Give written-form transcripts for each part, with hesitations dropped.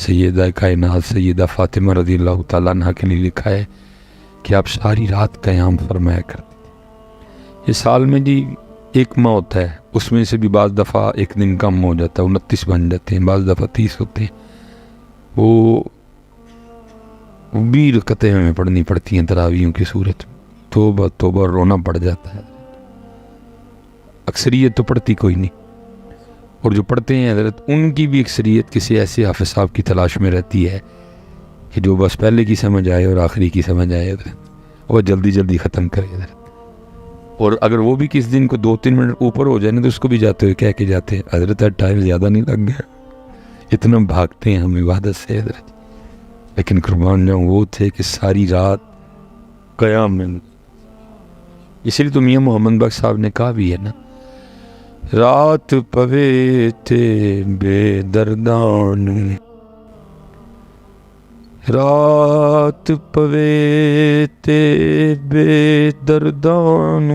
سیدہ کائنات سیدہ فاطمہ رضی اللہ تعالیٰ عنہ کے لیے لکھا ہے کہ آپ ساری رات قیام فرمایا کرتے تھے۔ یہ سال میں جی ایک ماہ ہوتا ہے، اس میں سے بھی بعض دفعہ ایک دن کم ہو جاتا ہے، 29 بن جاتے ہیں، بعض دفعہ 30 ہوتے ہیں۔ وہ 20 رکعتیں ہمیں پڑھنی پڑتی ہیں تراویحوں کی صورت میں، توبہ توبہ رونا پڑ جاتا ہے۔ اکثریت تو پڑھتی کوئی نہیں، اور جو پڑھتے ہیں حضرت ان کی بھی اکثریت کسی ایسے حافظ صاحب کی تلاش میں رہتی ہے کہ جو بس پہلے کی سمجھ آئے اور آخری کی سمجھ آئے حضرت، وہ جلدی جلدی ختم کرے حضرت۔ اور اگر وہ بھی کس دن کو 2-3 منٹ اوپر ہو جائے نا تو اس کو بھی جاتے ہوئے کہہ کے جاتے ہیں حضرت ٹائم زیادہ نہیں لگ گیا، اتنا بھاگتے ہیں ہم عبادت سے حضرت۔ لیکن قربان جاؤں وہ تھے کہ ساری رات قیام میں، اس لیے تو میاں محمد بخش صاحب نے کہا بھی ہے نا، رات پوے تے بے دردان، رات پوے تے بے دردان،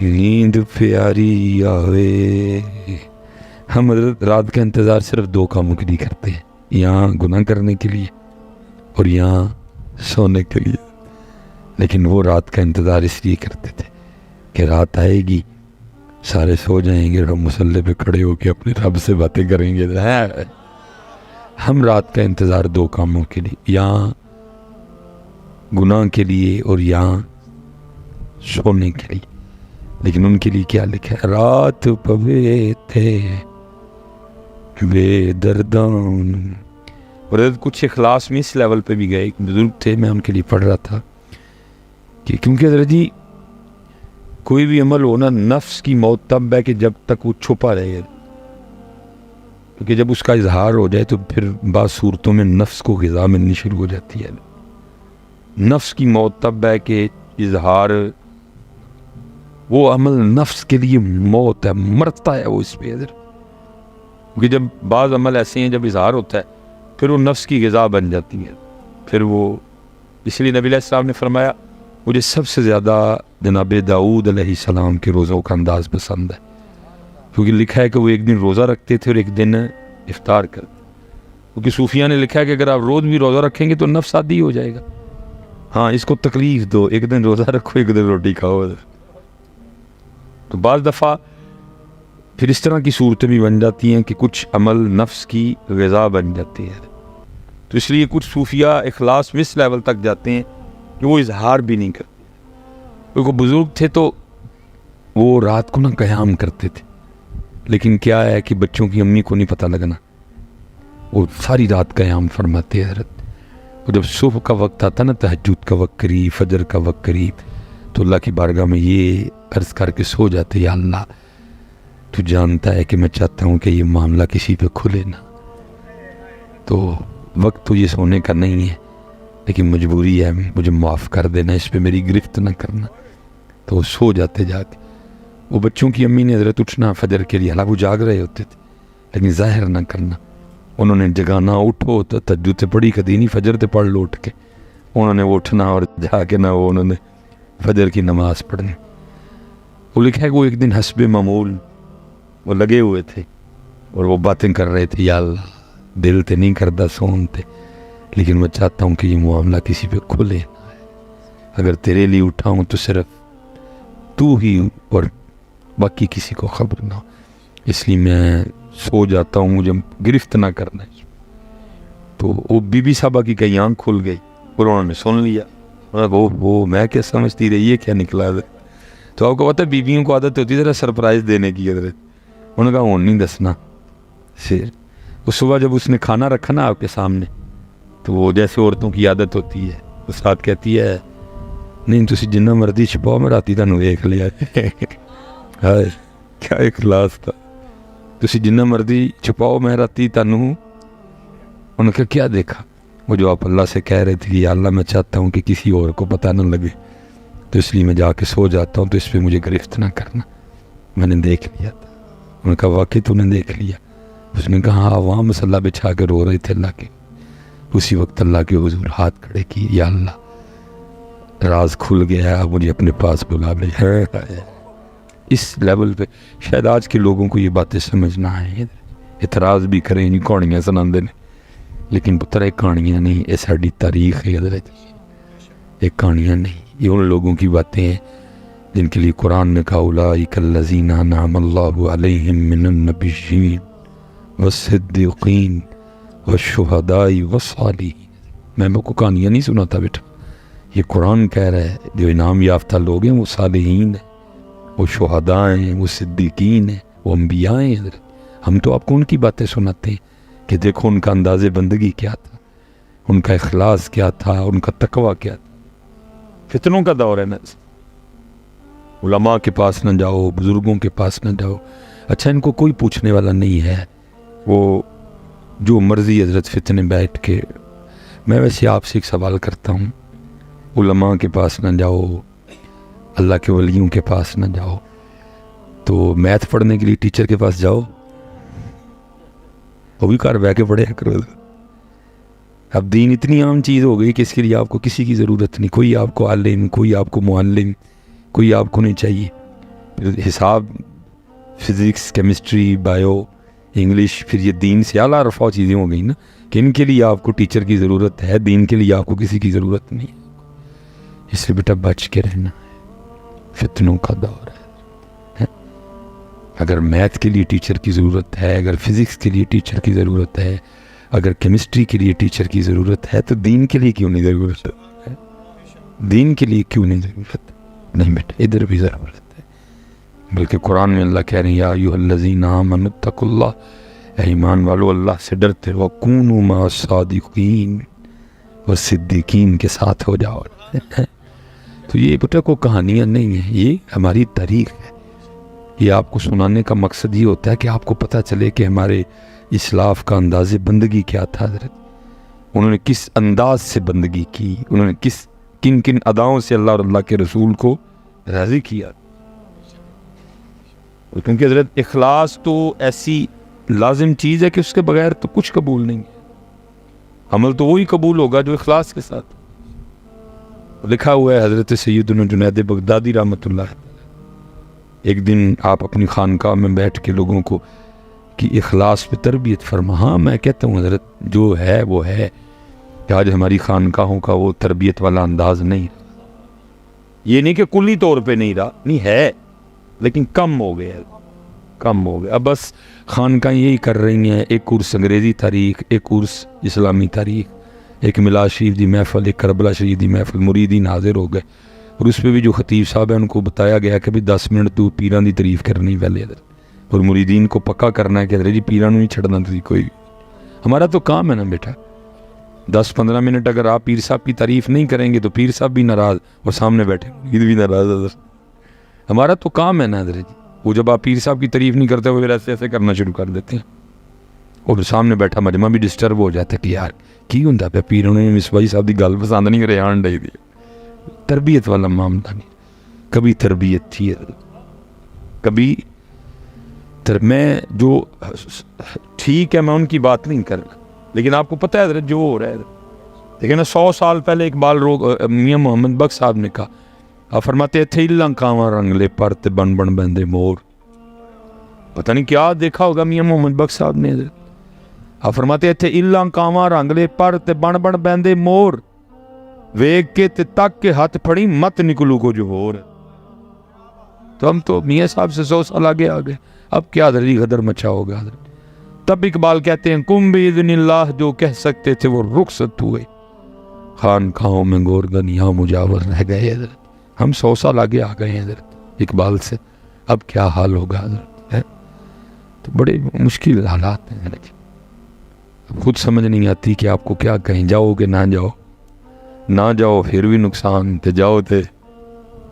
نیند پیاری آوے۔ ہم رات کا انتظار صرف 2 کاموں کے لیے کرتے ہیں، یہاں گناہ کرنے کے لیے اور یہاں سونے کے لیے۔ لیکن وہ رات کا انتظار اس لیے کرتے تھے کہ رات آئے گی، سارے سو جائیں گے اور ہم مصلی پہ کھڑے ہو کے اپنے رب سے باتیں کریں گے۔ ہم رات کا انتظار 2 کاموں کے لیے، یہاں گناہ کے لیے اور یہاں سونے کے لیے۔ لیکن ان کے لیے کیا لکھا ہے؟ رات پوے تھے بے دردان۔ اور کچھ اخلاص میں اس لیول پہ بھی گئے، ایک بزرگ تھے، میں ان کے لیے پڑھ رہا تھا کہ کیونکہ حضرت جی کوئی بھی عمل ہونا، نفس کی موت تب ہے کہ جب تک وہ چھپا رہے، کیونکہ جب اس کا اظہار ہو جائے تو پھر بعض صورتوں میں نفس کو غذا ملنی شروع ہو جاتی ہے۔ نفس کی موت تب ہے کہ اظہار، وہ عمل نفس کے لیے موت ہے، مرتا ہے وہ اس پہ حضرت۔ کیونکہ جب بعض عمل ایسے ہیں جب اظہار ہوتا ہے پھر وہ نفس کی غذا بن جاتی ہے، پھر وہ، اس لیے نبی علیہ السلام نے فرمایا مجھے سب سے زیادہ جناب داؤد علیہ السلام کے روزوں کا انداز پسند ہے، کیونکہ لکھا ہے کہ وہ ایک دن روزہ رکھتے تھے اور ایک دن افطار کرتے۔ کیونکہ صوفیہ نے لکھا ہے کہ اگر آپ روز بھی روزہ رکھیں گے تو نفس عادی ہو جائے گا، ہاں اس کو تکلیف دو، ایک دن روزہ رکھو ایک دن روٹی کھاؤ۔ تو بعض دفعہ پھر اس طرح کی صورتیں بھی بن جاتی ہیں کہ کچھ عمل نفس کی غذا بن جاتی ہے۔ تو اس لیے کچھ صوفیہ اخلاص میں اس لیول تک جاتے ہیں کہ وہ اظہار بھی نہیں کرتے۔ کیونکہ بزرگ تھے تو وہ رات کو نہ قیام کرتے تھے، لیکن کیا ہے کہ بچوں کی امی کو نہیں پتہ لگنا، وہ ساری رات قیام فرماتے حضرت۔ اور جب صبح کا وقت آتا نا، تہجد کا وقت قریب، فجر کا وقت قریب، تو اللہ کی بارگاہ میں یہ عرض کر کے سو جاتے، یا اللہ تو جانتا ہے کہ میں چاہتا ہوں کہ یہ معاملہ کسی پہ کھلے نہ، تو وقت تو یہ سونے کا نہیں ہے، لیکن مجبوری ہے، مجھے معاف کر دینا، اس پہ میری گرفت نہ کرنا۔ تو وہ سو جاتے جا کے۔ وہ بچوں کی امی نے حضرت اٹھنا فجر کے لیے، حالانکہ وہ جاگ رہے ہوتے تھے، لیکن ظاہر نہ کرنا، انہوں نے جگانا، اٹھو تو تہجد سے پڑھی کدی نہیں، فجر تے پڑھ لو اٹھ کے، انہوں نے وہ اٹھنا اور جا کے نہ وہ انہوں نے فجر کی نماز پڑھنی۔ وہ لکھا ہے کہ وہ ایک دن حسب معمول وہ لگے ہوئے تھے اور وہ باتیں کر رہے تھے، یا اللہ دل تے نہیں کردا سون تے، لیکن میں چاہتا ہوں کہ یہ معاملہ کسی پہ کھلے نہ، اگر تیرے لیے اٹھا ہوں تو صرف تو ہی اور باقی کسی کو خبر نہ ہو، اس لیے میں سو جاتا ہوں، مجھے گرفت نہ کرنا ہے۔ تو وہ بی بی صاحبہ کی کئی آنکھ کھل گئی اور انہوں نے سن لیا، وہ میں کیا سمجھتی رہی ہے کیا نکلا ہے۔ تو آپ کو پتہ ہے بیویوں کو عادت ہوتی ہے ذرا سرپرائز دینے کی حضرت، انہوں نے کہا وہ نہیں دسنا۔ پھر اس صبح جب اس نے کھانا رکھا نا آپ کے سامنے، تو وہ جیسے عورتوں کی عادت ہوتی ہے، اس رات کہتی ہے نہیں تسی جنہ مرضی چھپاؤ، میں راتی تانوں دیکھ لیا۔ ہائے کیا اخلاص تھا، تسی جنہ مرضی چھپاؤ میں راتی تانوں۔ انہوں نے کہا کیا دیکھا؟ وہ جو آپ اللہ سے کہہ رہے تھے کہ یا اللہ میں چاہتا ہوں کہ کسی اور کو پتہ نہ لگے، تو اس لیے میں جا کے سو جاتا ہوں، تو اس پہ مجھے گرفت نہ کرنا، میں نے دیکھ لیا تھا۔ انہوں نے کہا واقعی تو نے دیکھ لیا؟ اس نے کہا ہاں، وہاں مسلح بچھا کے رو رہے تھے اللہ کے۔ اسی وقت اللہ کے حضور ہاتھ کھڑے کیے، یا اللہ راز کھل گیا ہے، اب مجھے اپنے پاس بلا لے۔ اس لیول پہ شاید آج کے لوگوں کو یہ باتیں سمجھ نہ آئیں، اعتراض بھی کریں جی کہانیاں سناندے نے، لیکن پتر یہ کہانیاں نہیں، یہ ساری تاریخ ہے، یہ کہانیاں نہیں، یہ ان لوگوں کی باتیں ہیں جن کے لیے قرآن نے کہا اولئک الذین انعم اللہ علیہم من النبیین والصدیقین والشہداء والصالحین۔ میں کو کہانیاں نہیں سناتا بیٹا، یہ قرآن کہہ رہا ہے جو انعام یافتہ لوگ ہیں وہ صالحین ہیں، وہ شہداء ہیں، وہ صدیقین ہیں، وہ انبیاء ہیں۔ ہم تو آپ کو ان کی باتیں سناتے ہیں کہ دیکھو ان کا انداز بندگی کیا تھا، ان کا اخلاص کیا تھا، ان کا تقوی کیا تھا۔ فتنوں کا دور ہے نا، علماء کے پاس نہ جاؤ، بزرگوں کے پاس نہ جاؤ، اچھا ان کو کوئی پوچھنے والا نہیں ہے، وہ جو مرضی حضرت فتنے بیٹھ کے۔ میں ویسے آپ سے ایک سوال کرتا ہوں، علماء کے پاس نہ جاؤ، اللہ کے ولیوں کے پاس نہ جاؤ، تو میتھ پڑھنے کے لیے ٹیچر کے پاس جاؤ، وہ بھی گھر بیٹھ کے پڑھے کرو۔ اب دین اتنی عام چیز ہو گئی کہ اس کے لیے آپ کو کسی کی ضرورت نہیں، کوئی آپ کو عالم، کوئی آپ کو معلم، کوئی آپ کو نہیں چاہیے۔ پھر حساب، فزکس، کیمسٹری، بایو، انگلش، پھر یہ دین سے اعلیٰ رفع چیزیں ہو گئی نا کہ ان کے لیے آپ کو ٹیچر کی ضرورت ہے، دین کے لیے آپ کو کسی کی ضرورت نہیں۔ اس سے بیٹا بچ کے رہنا ہے، فتنوں کا دور ہے۔ اگر میتھ کے لیے ٹیچر کی ضرورت ہے، اگر فزکس کے لیے ٹیچر کی ضرورت ہے، اگر کیمسٹری کے لیے ٹیچر کی ضرورت ہے، تو دین کے لیے کیوں نہیں ضرورت ہے؟ دین کے لیے کیوں نہیں ضرورت؟ نہیں بیٹا، ادھر بھی ضرورت ہے۔ بلکہ قرآن میں اللہ کہہ رہے ہیں یا ایھا الذین آمنوا اتقوا اللہ، اے ایمان والو اللہ سے ڈرتے رہو، وکونوا مع الصادقین، اور صدیقین کے ساتھ ہو جاؤ۔ تو یہ بیٹا کو کہانیاں نہیں ہیں، یہ ہماری تاریخ ہے۔ یہ آپ کو سنانے کا مقصد یہ ہوتا ہے کہ آپ کو پتہ چلے کہ ہمارے اسلاف کا انداز بندگی کیا تھا حضرت، انہوں نے کس انداز سے بندگی کی، انہوں نے کن کن اداؤں سے اللہ اور اللہ کے رسول کو راضی کیا۔ کیونکہ حضرت اخلاص تو ایسی لازم چیز ہے کہ اس کے بغیر تو کچھ قبول نہیں ہے۔ عمل تو وہی قبول ہوگا جو اخلاص کے ساتھ۔ لکھا ہوا ہے حضرت سیدنا جنید بغدادی رحمۃ اللہ، ایک دن آپ اپنی خانقاہ میں بیٹھ کے لوگوں کو کہ اخلاص پہ تربیت فرما۔ ہاں میں کہتا ہوں حضرت جو ہے وہ ہے کہ آج ہماری خانقاہوں کا وہ تربیت والا انداز نہیں، یہ نہیں کہ کلی طور پہ نہیں رہا، نہیں ہے، لیکن کم ہو گیا، کم ہو گیا۔ اب بس خانقاہیں یہی کر رہی ہیں، ایک کورس انگریزی تاریخ، ایک کورس اسلامی تاریخ، ایک میلاد شریف دی محفل، ایک کربلا شریف دی محفل، مریدین حاضر ہو گئے، اور اس پہ بھی جو خطیب صاحب ہیں ان کو بتایا گیا کہ بھی 10 منٹ تو پیران دی تعریف کرنی پہلے، اور مریدین کو پکا کرنا ہے کہ حضرت جی پیران نہیں چھڑنا تھی کوئی۔ ہمارا تو کام ہے نا بیٹا، 10-15 منٹ اگر آپ پیر صاحب کی تعریف نہیں کریں گے تو پیر صاحب بھی ناراض اور سامنے بیٹھے مرید بھی ناراض۔ ہمارا تو کام ہے نا حضرت جی، وہ جب آپ پیر صاحب کی تعریف نہیں کرتے وہ پھر ایسے ایسے کرنا شروع کر دیتے ہیں، اور سامنے بیٹھا مجمع بھی ڈسٹرب ہو جاتا ہے کہ یار کی ہوں پہ پیر انہوں نے مصباحی صاحب کی گل پسند نہیں کرے آن ڈائی دی۔ تربیت والا معاملہ نہیں، کبھی تربیت تھی کبھی میں جو ٹھیک ہے میں ان کی بات نہیں کر رہا، لیکن آپ کو پتہ ہے حضرت جو ہو رہا ہے لیکن 100 سال پہلے اقبال میاں محمد بخش صاحب نے کہا، آپ فرماتے تھے الاں کاواں رنگلے پرت بن بن بندے مور، پتہ نہیں کیا دیکھا ہوگا میاں محمد بخش صاحب نے حضرت، آپ فرماتے تھے الاں کاواں رنگلے پرت بن بن بندے مور، ویگ کے تے تک کے ہاتھ پھڑی مت نکلو کو جو ہور۔ تو ہم تو میاں صاحب سے 100 سال آگے آ گئے، اب کیا حضرت غدر مچا ہوگا حضرت۔ تب اقبال کہتے ہیں کم باذن اللہ جو کہہ سکتے تھے وہ رخصت ہوئے، خانقاہوں میں گورگنیاں مجاور رہ گئے حضرت۔ ہم 100 سال آگے آ گئے ہیں حضرت اقبال سے، اب کیا حال ہوگا حضرت ہے؟ تو بڑے مشکل حالات ہیں حضرت، خود سمجھ نہیں آتی کہ آپ کو کیا کہیں، جاؤ کہ نہ جاؤ، نہ جاؤ پھر بھی نقصان، تے جاؤ تے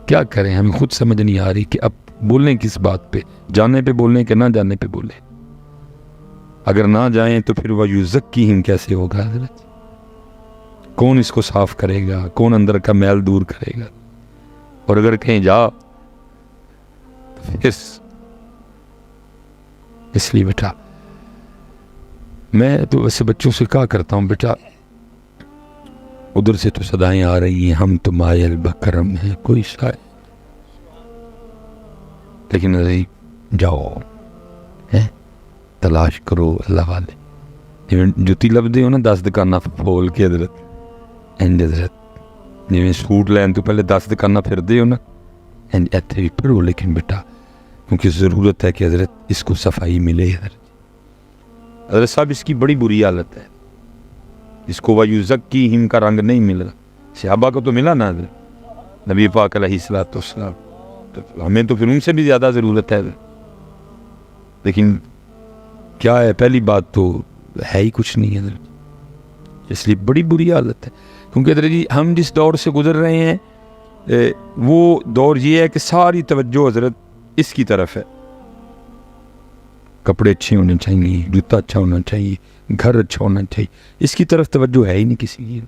کیا کریں، ہمیں خود سمجھ نہیں آ رہی کہ اب بولیں کس بات پہ، جانے پہ بولیں کہ نہ جانے پہ بولیں۔ اگر نہ جائیں تو پھر وَيُزَكِّيهِمْ کیسے ہوگا حضرت؟ کون اس کو صاف کرے گا؟ کون اندر کا میل دور کرے گا؟ اور اگر کہیں جا تو پھر اس لیے بیٹا میں تو ویسے بچوں سے کہا کرتا ہوں، بیٹا ادھر سے تو صدائیں آ رہی ہیں ہم تو مائل بکرم ہیں کوئی شاید، لیکن جاؤ ہے تلاش کرو اللہ والے. جی جتی لبتے ہو نا 10 دکاناں پھول کے حضرت انج حضرت جی سوٹ لین تو پہلے 10 دکاناں پھرتے ہو نا انج اتنے بھی پڑھو لیکن بیٹا کیونکہ ضرورت ہے کہ حضرت اس کو صفائی ملے. حضرت صاحب اس کی بڑی بری حالت ہے, اس کو وَيُزَكِّيهِمْ کا رنگ نہیں مل رہا. صحابہ کو تو ملا نا حضرت نبی پاک علیہ الصلوۃ والسلام, تو ہمیں تو پھر ان سے بھی زیادہ ضرورت ہے. لیکن کیا ہے, پہلی بات تو ہے ہی کچھ نہیں حضرت, اس لیے بڑی بری حالت ہے. کیونکہ حضرت جی ہم جس دور سے گزر رہے ہیں وہ دور یہ ہے کہ ساری توجہ حضرت اس کی طرف ہے. کپڑے اچھے ہونے چاہیے, جوتا اچھا ہونا چاہیے, گھر اچھا ہونا چاہیے, اس کی طرف توجہ ہے ہی نہیں کسی کی.